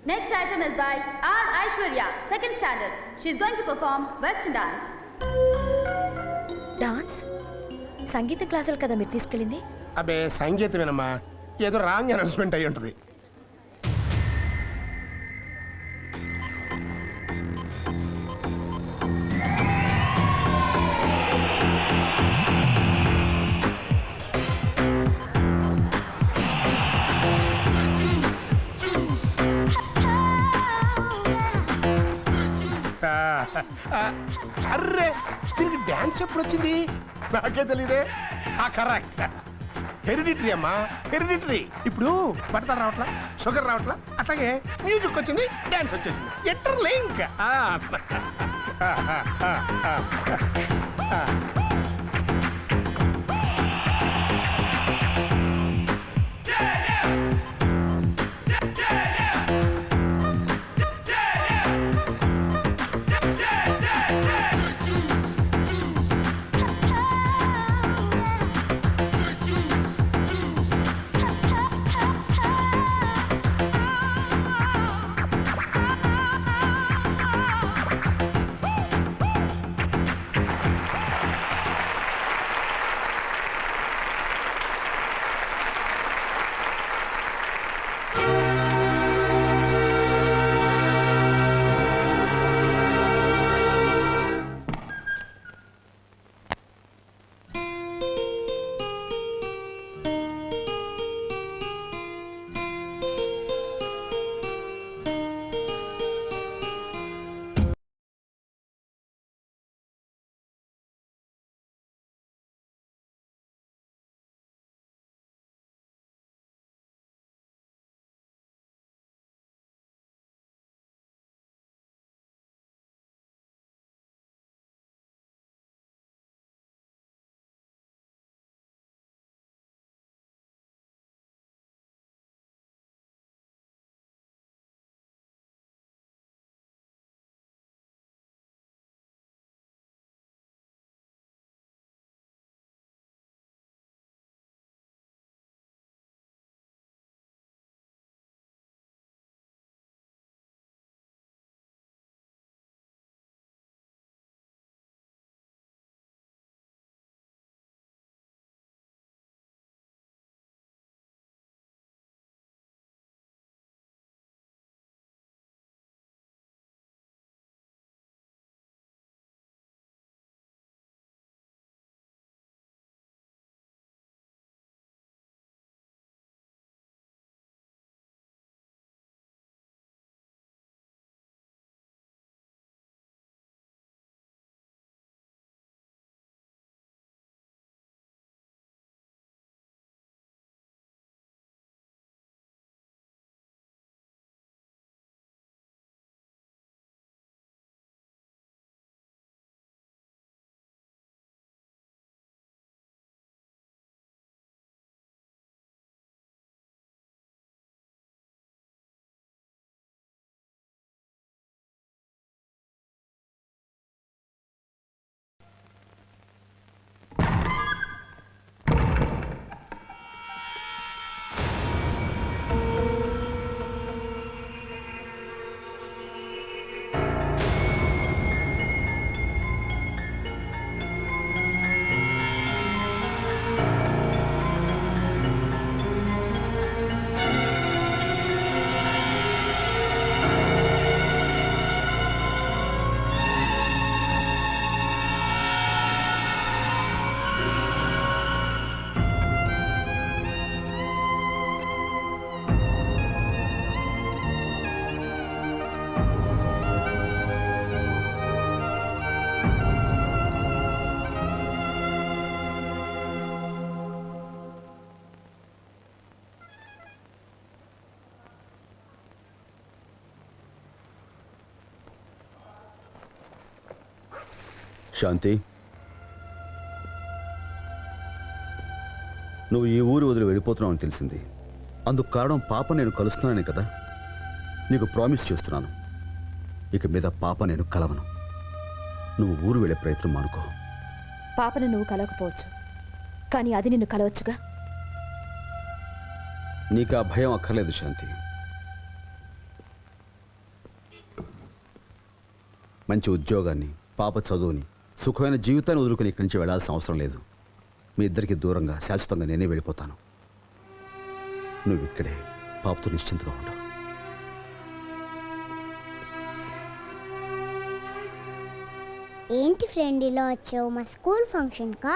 Next item is by R. Aishwarya, 2nd standard. She is going to perform Western dance. Dance సంగీత క్లాసులు కదా మీరు తీసుకెళ్ళింది? అబే సంగీతమేనమ్మా, ఏదో రాంగ్ అనౌన్స్మెంట్ అయి ఉంటుంది. అర్రే దీనికి డాన్స్ ఎప్పుడు వచ్చింది? నాకే తెలీదే. కరెక్ట్, హెరిడిటరీ అమ్మా, హెరిడిటరీ. ఇప్పుడు బట్టలు రావట్లా, షుగర్ రావట్లా, అట్లాగే మ్యూజిక్ వచ్చింది, డాన్స్ వచ్చేసింది. ఇంటర్లింక్. శాంతి, నువ్వు ఈ ఊరు వదిలి వెళ్ళిపోతున్నావు అని తెలిసింది. అందుకు కారణం పాప నేను కలుస్తున్నానే కదా. నీకు ప్రామిస్ చేస్తున్నాను, ఇక మీద పాప నేను కలవను. నువ్వు ఊరు వెళ్ళే ప్రయత్నం మానుకో. పాపను నువ్వు కలవకపోవచ్చు, కానీ అది నిన్ను కలవచ్చుగా. నీకు ఆ భయం అక్కర్లేదు శాంతి. మంచి ఉద్యోగాన్ని, పాప చదువుని, సుఖమైన జీవితాన్ని వదులుకుని ఇక్కడి నుంచి వెళ్ళాల్సిన అవసరం లేదు. మీ ఇద్దరికి దూరంగా శాశ్వతంగా నేనే వెళ్ళిపోతాను. నువ్వు ఇక్కడే పాపతో నిశ్చింతగా ఉండవు. ఏంటి ఫ్రెండ్ ఇలా వచ్చావు? మా స్కూల్ ఫంక్షన్కా?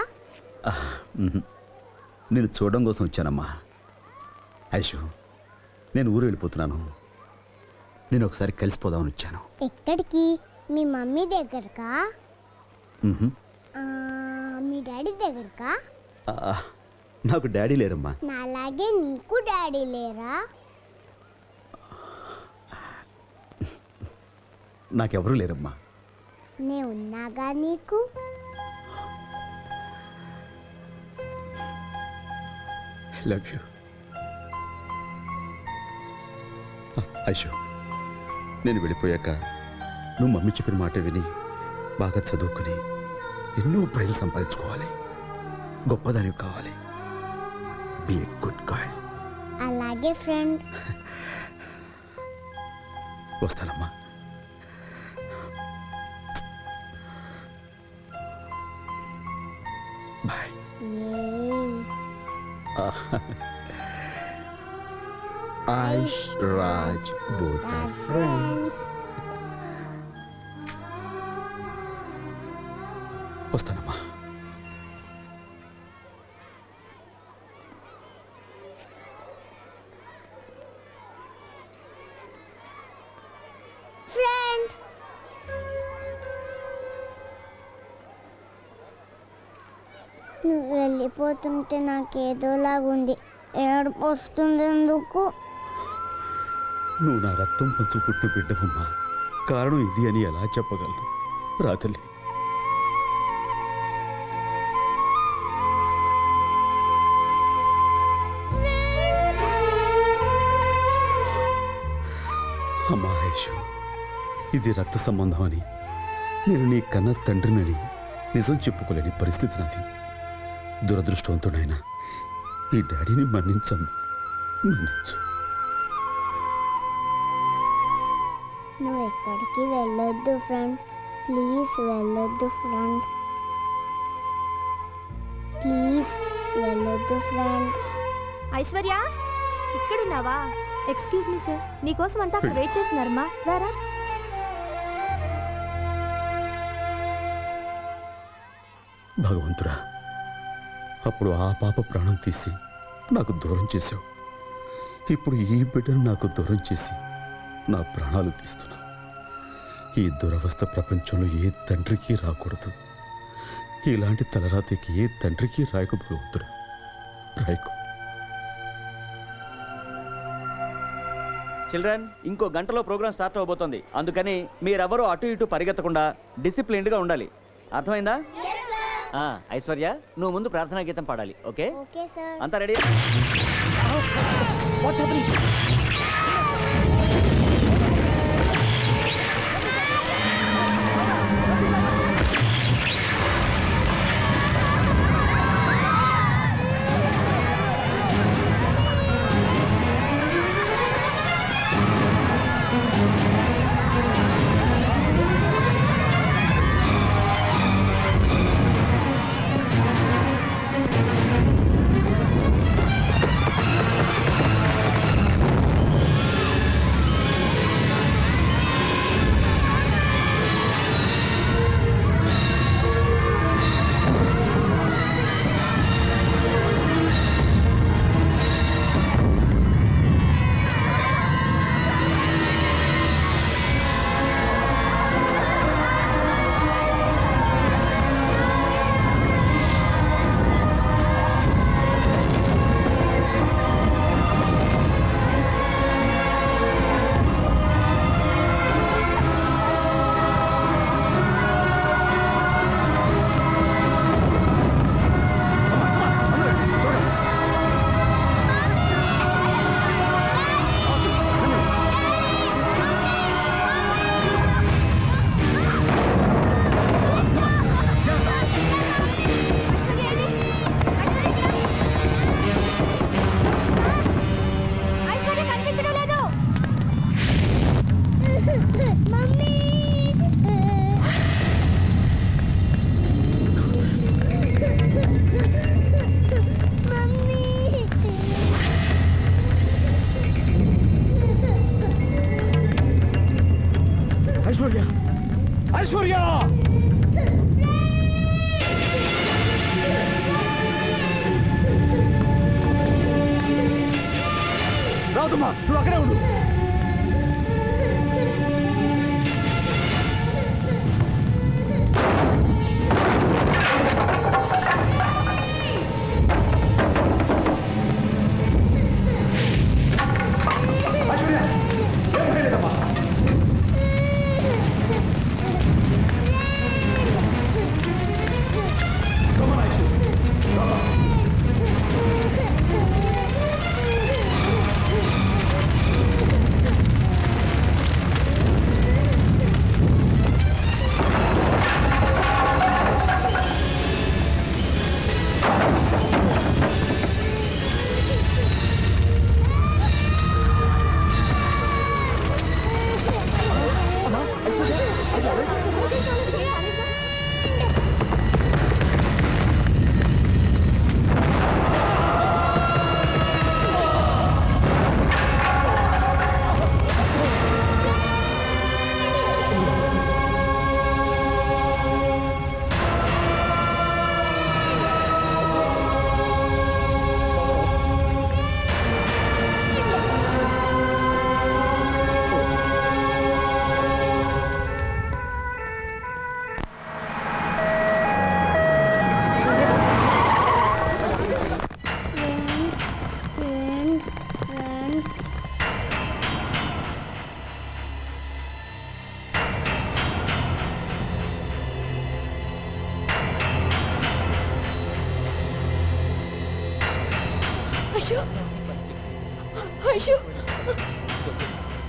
నేను చూడడం కోసం వచ్చానమ్మా. ఐషు, నేను ఊరు వెళ్ళిపోతున్నాను. నేను ఒకసారి కలిసిపోదామని వచ్చాను. ఎక్కడికి? మీ మమ్మీ దగ్గరకా? మ్మ్హ్. మీ డాడీ దగ్గరకా? ఆ, నాకు డాడీ లేరమ్మా. నాలాగే నీకు డాడీ లేరా? నాకెవరూ లేరమ్మా. నే ఉన్నాగా నీకు. Love you. ఐషు, నేను వెళ్ళిపోయాక నువ్వు మమ్మీ చెప్పిన మాట విని బాగా చదువుకుని ఎన్నో ప్రైజులు సంపాదించుకోవాలి. గొప్పదానివి కావాలి. Be a good girl. అలాగే ఫ్రెండ్. వస్తానమ్మా. Bye. Aish, Raj, both are friends. వస్తానమ్మా. ఫ్రెండ్. నువ్వు వెళ్ళిపోతుంటే నాకేదోలాగుంది. ఏడుపు వస్తుంది. ఎందుకు? నువ్వు నా రక్తం పంచు పుట్టిన బిడ్డవమ్మా. కారణం ఇది అని ఎలా చెప్పగలను? రా తల్లి. అమ్మా ఐషు, ఇది రక్త సంబంధం అని, నేను నీ కన్న తండ్రినని నిజం చెప్పుకోలేని పరిస్థితి నాది. దురదృష్టవంతుడైనా ఈ డాడీని మన్నించమ్మా, మన్నించు. నువ్వు ఎక్కడికి వెళ్ళొద్దు ఫ్రెండ్. ప్లీజ్ వెళ్ళొద్దు ఫ్రెండ్. ప్లీజ్ వెళ్ళొద్దు ఫ్రెండ్. ఐశ్వర్య, ఇక్కడున్నావా? ఎక్స్క్యూజ్ మీ సార్, నీకోసం అంతా అక్కడ వెయిట్ చేస్తున్నారమ్మా. రారా. భగవంతుడా, అప్పుడు ఆ పాప ప్రాణం తీసి నాకు దూరం చేశావు. ఇప్పుడు ఈ బిడ్డను నాకు దూరం చేసి నా ప్రాణాలు తీస్తున్నా. ఈ దురవస్థ ప్రపంచంలో ఏ తండ్రికి రాకూడదు. ఇలాంటి తలరాతికి ఏ తండ్రికి రాయకు భగవంతుడా, రాయకు. చిల్డ్రన్, ఇంకో గంటలో ప్రోగ్రామ్ స్టార్ట్ అవబోతోంది. అందుకని మీరెవరూ అటు ఇటు పరిగెత్తకుండా డిసిప్లిన్డ్గా ఉండాలి. అర్థమైందా? ఐశ్వర్య, నువ్వు ముందు ప్రార్థనా గీతం పాడాలి. ఓకే? Okay sir. అంతా రెడీ? ఐశ్వర్య రాదుమ్మా, నువ్వు అక్కడే ఉండు.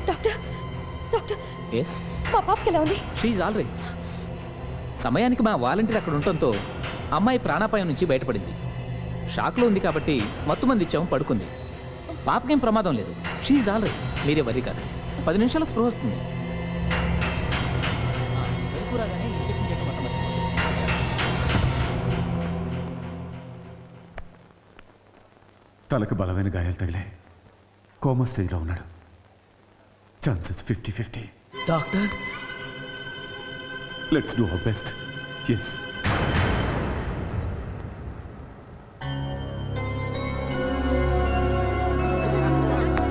డాక్టర్ డాక్టర్ ఎస్ మా పాపకి ఎలా ఉంది? She's all right. సమయానికి మా వాలంటీర్ అక్కడ ఉండటంతో అమ్మాయి ప్రాణాపాయం నుంచి బయటపడింది. షాక్లో ఉంది కాబట్టి మత్తు మంది ఇచ్చాము, పడుకుంది. పాపకేం ప్రమాదం లేదు. షీఈ్ ఆల్ రైట్, మీరే వరి కాదు. 10 నిమిషాల స్పృహ వస్తుంది. తలకు బలమైన గాయాలు తగిలే కోమా స్టేజ్లో ఉన్నాడు. Chances 50-50. Doctor, let's do our best. Yes.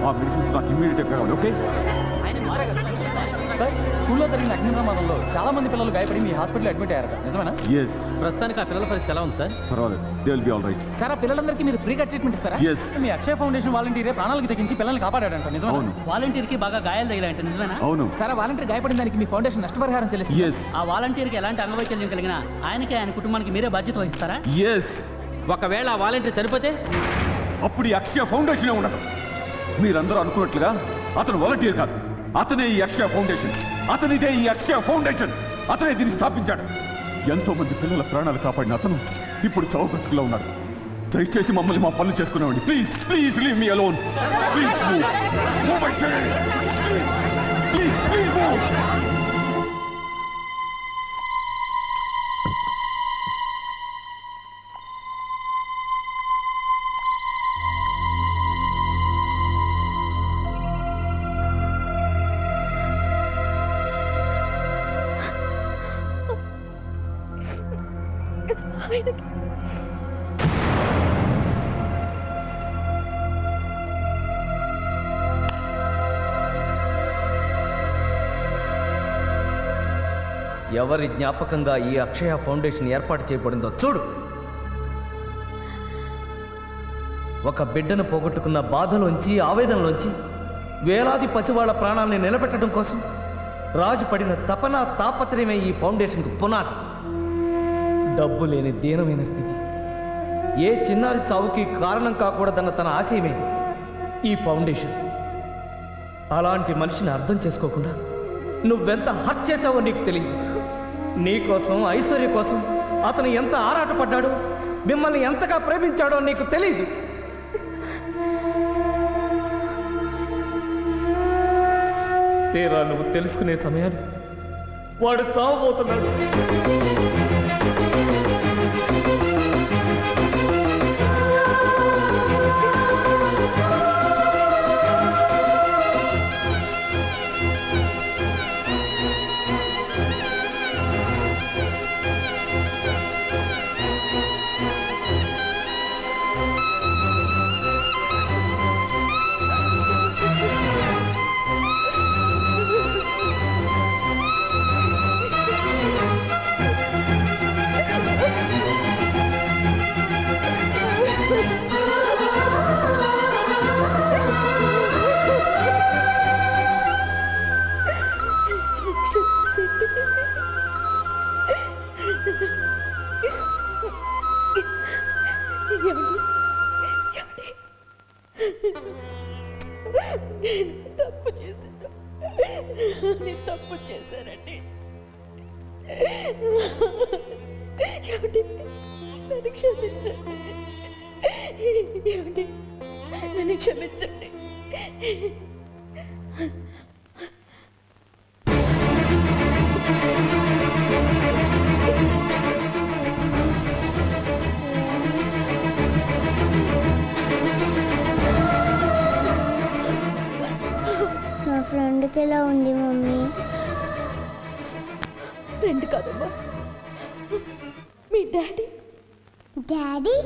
ఆ మెడిసిన్స్ నాకు ఇమ్మీడియట్గా కావాలి. ఓకే సార్, స్కూల్లో జరిగిన అగ్ని ప్రమాదంలో చాలా మంది పిల్లలు గాయపడి మీ హాస్పిటల్ అడ్మిట్ అయ్యారు, నిజమేనా? ఎస్. ప్రస్తుతానికి ఆ పిల్లల పరిస్థితి ఎలా ఉంది సార్? పర్వాలేదు, they will be all right. Sir, ఆ పిల్లలందరికీ మీరు ఫ్రీగా ట్రీట్మెంట్ ఇస్తారా? ఎస్. మీ అక్షయ ఫౌండేషన్ వాలంటీరే ప్రాణాలకు తెగించి పిల్లల్ని కాపాడాడంట, నిజమేనా? అవును. వాలంటీర్కి బాగా గాయాలు తగిలాయంట, నిజమేనా? అవును. సార్, ఆ వాలంటీర్ గాయపడిన దానికి మీ ఫౌండేషన్ నష్టపరిహారం చెల్లిస్తుంది. ఎస్. ఆ వాలంటీర్కి ఎలాంటి అంగవైకల్యం కలిగినా ఆయనకి ఆయన కుటుంబానికి మీరే బాధ్యత వహిస్తారా? ఎస్. ఒకవేళ ఆ వాలంటీర్ చనిపోతే అప్పుడు ఈ అక్షయ ఫౌండేషనే ఉండదు. మీరందరూ అనుకున్నట్లుగా అతను వాలంటీర్ కాదు, అతనే ఈ అక్షయ ఫౌండేషన్. అతనిదే ఈ అక్షయ ఫౌండేషన్. అతనే దీన్ని స్థాపించాడు. ఎంతో మంది పిల్లల ప్రాణాలు కాపాడిన అతను ఇప్పుడు చావు బ్రతుకులో ఉన్నాడు. దయచేసి మమ్మల్ని మా పనులు చేసుకునేవాడి. Please please leave me alone. Please move. Please please move. ఆయనకి ఎవరి జ్ఞాపకంగా ఈ అక్షయ ఫౌండేషన్ ఏర్పాటు చేయబడిందో చూడు. ఒక బిడ్డను పోగొట్టుకున్న బాధలోంచి, ఆవేదనలోంచి వేలాది పసివాళ్ల ప్రాణాలని నిలబెట్టడం కోసం రాజు పడిన తపన, తాపత్రయమే ఈ ఫౌండేషన్కు పునాది. డబ్బు లేని దీనమైన స్థితి, ఏ చిన్నారి చావుకి కారణం కాకూడదన్న తన ఆశయమే ఈ ఫౌండేషన్. అలాంటి మనిషిని అర్థం చేసుకోకుండా నువ్వెంత హర్ట్ చేసావో నీకు తెలియదు. నీకోసం, ఐశ్వర్య కోసం అతను ఎంత ఆరాటపడ్డాడో, మిమ్మల్ని ఎంతగా ప్రేమించాడో నీకు తెలియదు. తీరా నువ్వు తెలుసుకునే సమయాన్ని వాడు చావబోతున్నాడు. తప్పు చేశాను, నేను తప్పు చేశానండి. ఏమండి, నన్ను క్షమించండి. ఏమండి, నన్ను క్షమించండి. నా ఫ్రెండ్కి ఎలా ఉంది మమ్మీ? ఫ్రెండ్ కాదమ్మా, మీ daddy. Daddy?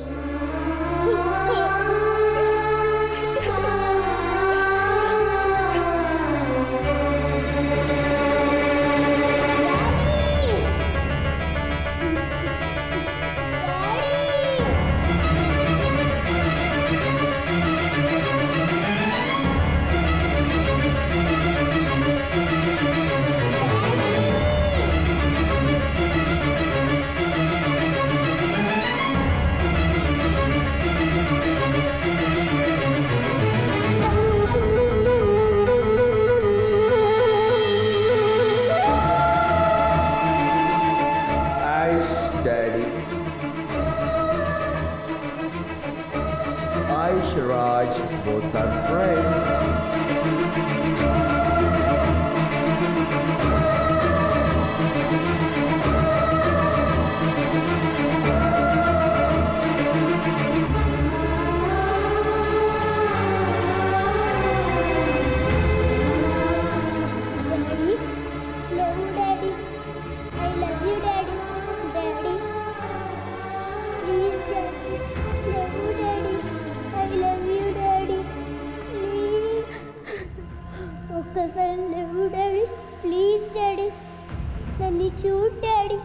Raj, both are friends. Daddy, I love you, Daddy. Daddy, please, Daddy, love you, Daddy. I love you, Daddy. Please. ఒక్కసారి love you, Daddy. Please, Daddy. నన్ను చూడు, Daddy.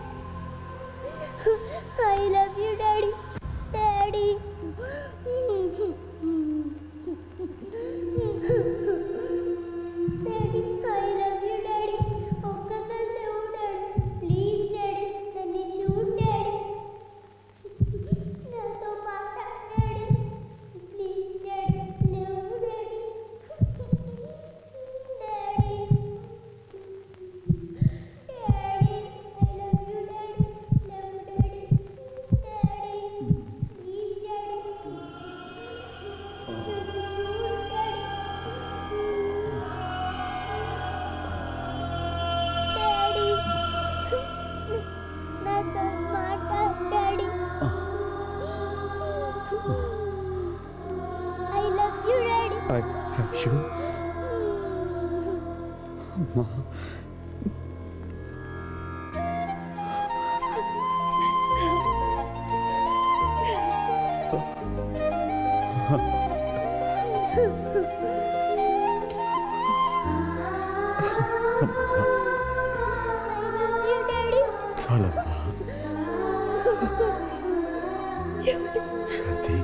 I love you, Daddy. Daddy. Daddy, I love you, Daddy. ఒక్కసారి love you, Daddy. Please, Daddy. నన్ను చూడు, Daddy. నాతో మాట్లాడు, Daddy. Please, Daddy. Love you, Daddy. Daddy. Daddy, I love you, Daddy. Love you, Daddy. Daddy. Please, Daddy. నన్ను చూడు, Daddy. Daddy. నాతో మాట్లాడు, Daddy. I love you, Daddy. అయ్యో అమ్మా, I love you, Daddy. చాలమ్మా. ఏమండి? శాంతి